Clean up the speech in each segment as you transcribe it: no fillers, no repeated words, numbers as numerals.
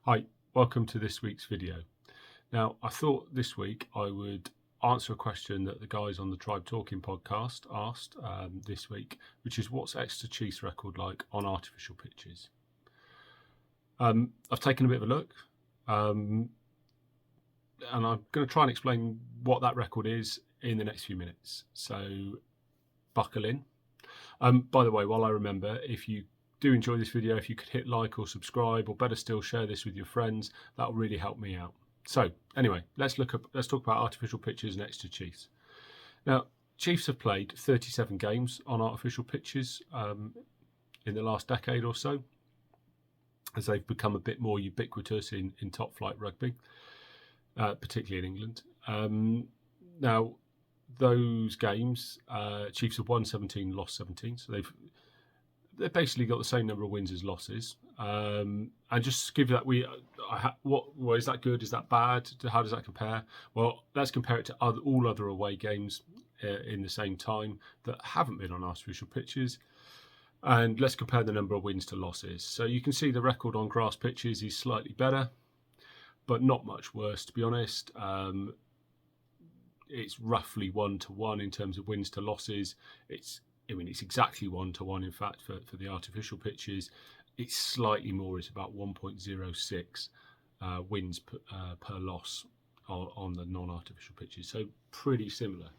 Hi, welcome to this week's video. Now, I thought this week I would answer a question that the guys on the Tribe Talking podcast asked this week, which is what's Exeter Chiefs record like on artificial pitches? I've taken a bit of a look and I'm going to try and explain what that record is in the next few minutes. So buckle in. By the way, while I remember, if you do enjoy this video, if you could hit like or subscribe, or better still, share this with your friends, that will really help me out. So anyway, let's talk about artificial pitches and Exeter Chiefs. Now, Chiefs have played 37 games on artificial pitches in the last decade or so, as they've become a bit more ubiquitous in top flight rugby, particularly in England. Now, those games, Chiefs have won 17, lost 17, so they've basically got the same number of wins as losses. And just to give that, is that good? Is that bad? How does that compare? Well, let's compare it to all other away games in the same time that haven't been on artificial pitches. And let's compare the number of wins to losses. So you can see the record on grass pitches is slightly better, but not much worse, to be honest. It's roughly 1-to-1 in terms of wins to losses. It's exactly 1-to-1, in fact, for the artificial pitches. It's slightly more. It's about 1.06 wins per loss on the non-artificial pitches. So pretty similar.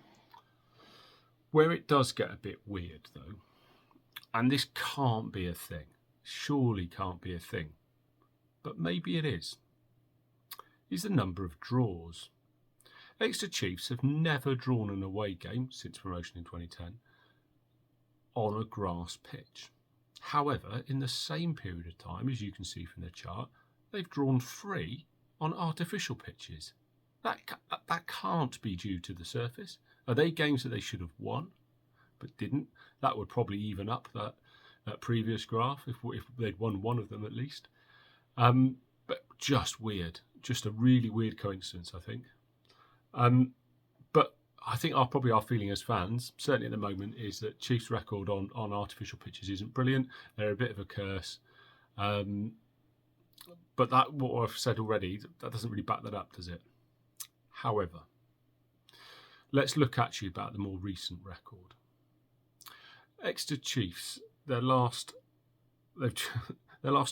Where it does get a bit weird, though, and this can't be a thing, surely can't be a thing, but maybe it is the number of draws. Exeter Chiefs have never drawn an away game since promotion in 2010 on a grass pitch. However, in the same period of time, as you can see from the chart, they've drawn 3 on artificial pitches. That can't be due to the surface. Are they games that they should have won but didn't? That would probably even up that previous graph if they'd won one of them at least. But just weird. Just a really weird coincidence, I think. But I think our feeling as fans, certainly at the moment, is that Chiefs' record on artificial pitches isn't brilliant. They're a bit of a curse. But what I've said already, that doesn't really back that up, does it? However, let's look actually about the more recent record. Exeter Chiefs, their last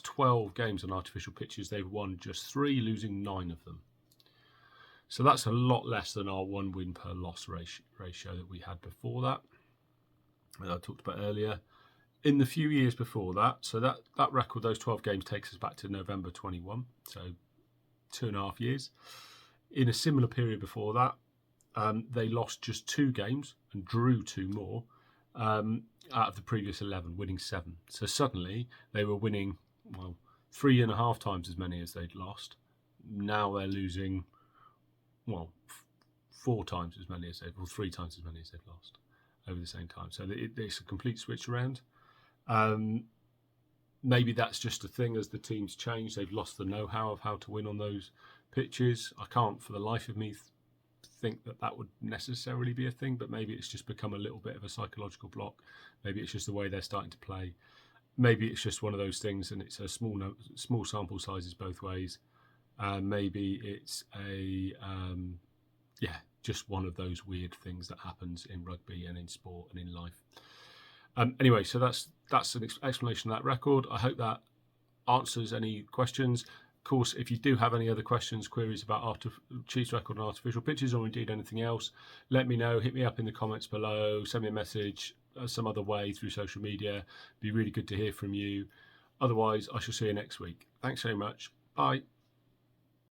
12 games on artificial pitches, they've won just 3, losing 9 of them. So that's a lot less than our 1 win per loss ratio that we had before that I talked about earlier. In the few years before that, so that record, those 12 games, takes us back to November 21, so 2.5 years. In a similar period before that, they lost just 2 games and drew 2 more out of the previous 11, winning 7. So suddenly they were winning, 3.5 times as many as they'd lost. Now they're losing 4 times as many as 3 times as many as they've lost over the same time. So it's a complete switch around. Maybe that's just a thing as the teams change. They've lost the know-how of how to win on those pitches. I can't for the life of me think that would necessarily be a thing, but maybe it's just become a little bit of a psychological block. Maybe it's just the way they're starting to play. Maybe it's just one of those things and it's a small sample sizes both ways. Maybe it's just one of those weird things that happens in rugby and in sport and in life. Anyway, so that's an explanation of that record. I hope that answers any questions. Of course, if you do have any other questions, queries about Chiefs record on artificial pitches, or indeed anything else, let me know. Hit me up in the comments below. Send me a message some other way through social media. It'd be really good to hear from you. Otherwise, I shall see you next week. Thanks very much. Bye.